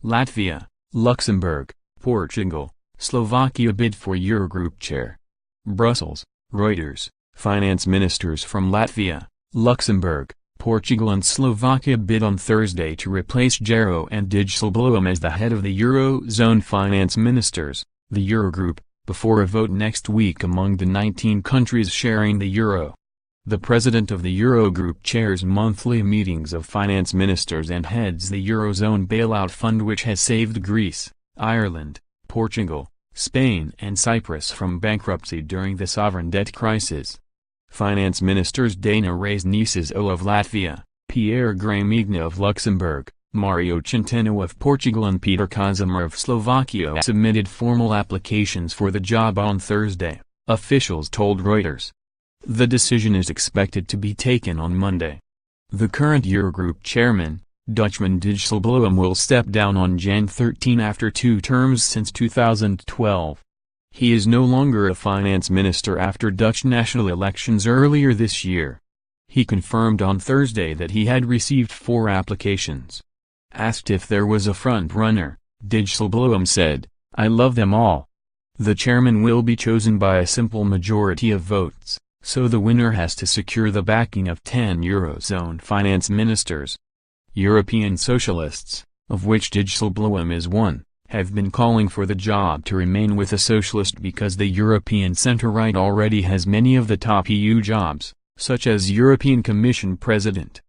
Latvia, Luxembourg, Portugal, Slovakia bid for Eurogroup chair. Brussels, Reuters, finance ministers from Latvia, Luxembourg, Portugal and Slovakia bid on Thursday to replace Jeroen Dijsselbloem as the head of the Eurozone finance ministers, the Eurogroup, before a vote next week among the 19 countries sharing the euro. The president of the Eurogroup chairs monthly meetings of finance ministers and heads the Eurozone bailout fund, which has saved Greece, Ireland, Portugal, Spain and Cyprus from bankruptcy during the sovereign debt crisis. Finance ministers Dana Reizniece-Ozola of Latvia, Pierre Gramegna of Luxembourg, Mario Centeno of Portugal and Peter Kazimir of Slovakia submitted formal applications for the job on Thursday, officials told Reuters. The decision is expected to be taken on Monday. The current Eurogroup chairman, Dutchman Dijsselbloem, will step down on Jan 13 after 2 terms since 2012. He is no longer a finance minister after Dutch national elections earlier this year. He confirmed on Thursday that he had received 4 applications. Asked if there was a front-runner, Dijsselbloem said, "I love them all." The chairman will be chosen by a simple majority of votes, so the winner has to secure the backing of 10 Eurozone finance ministers. European socialists, of which Dijsselbloem is one, have been calling for the job to remain with a socialist because the European centre-right already has many of the top EU jobs, such as European Commission President.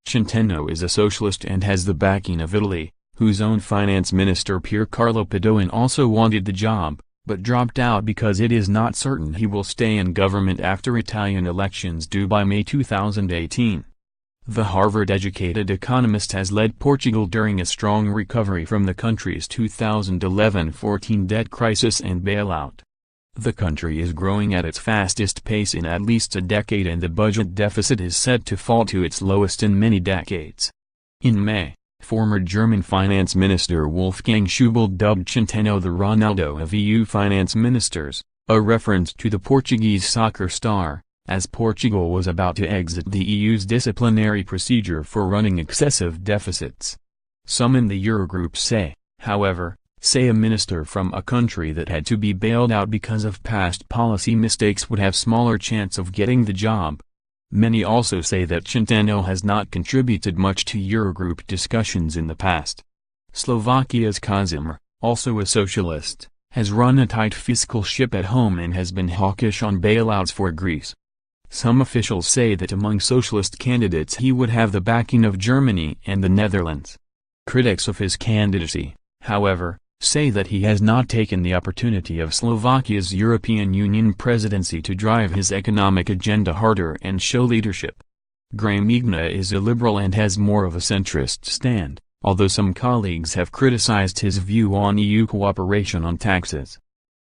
Centeno is a socialist and has the backing of Italy, whose own finance minister Pier Carlo Padoan also wanted the job, but dropped out because it is not certain he will stay in government after Italian elections due by May 2018. The Harvard-educated economist has led Portugal during a strong recovery from the country's 2011-14 debt crisis and bailout. The country is growing at its fastest pace in at least a decade, and the budget deficit is set to fall to its lowest in many decades. In May, former German finance minister Wolfgang Schäuble dubbed Centeno the Ronaldo of EU finance ministers, a reference to the Portuguese soccer star, as Portugal was about to exit the EU's disciplinary procedure for running excessive deficits. Some in the Eurogroup say, however, a minister from a country that had to be bailed out because of past policy mistakes would have smaller chance of getting the job. Many also say that Centeno has not contributed much to Eurogroup discussions in the past. Slovakia's Kazimir, also a socialist, has run a tight fiscal ship at home and has been hawkish on bailouts for Greece. Some officials say that among socialist candidates he would have the backing of Germany and the Netherlands. Critics of his candidacy, however, say that he has not taken the opportunity of Slovakia's European Union presidency to drive his economic agenda harder and show leadership. Gramegna is a liberal and has more of a centrist stand, although some colleagues have criticized his view on EU cooperation on taxes.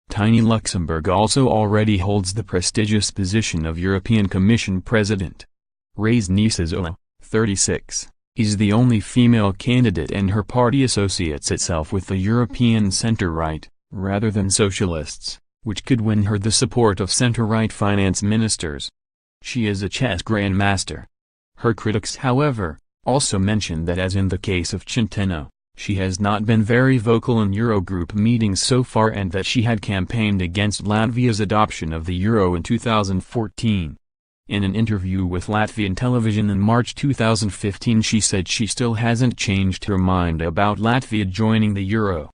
Tiny Luxembourg also already holds the prestigious position of European Commission President. Reizniece-Ozola, 36, is the only female candidate, and her party associates itself with the European centre-right, rather than socialists, which could win her the support of centre-right finance ministers. She is a chess grandmaster. Her critics, however, also mention that, as in the case of Centeno, she has not been very vocal in Eurogroup meetings so far, and that she had campaigned against Latvia's adoption of the euro in 2014. In an interview with Latvian television in March 2015, she said she still hasn't changed her mind about Latvia joining the euro.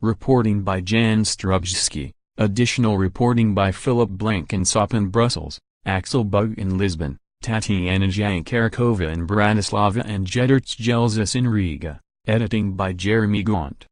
Reporting by Jan Strubski, additional reporting by Philip Blankensop in Brussels, Axel Bug in Lisbon, Tatiana Jankarakova in Bratislava and Jeroen Dijsselbloem in Riga. Editing by Jeremy Gaunt.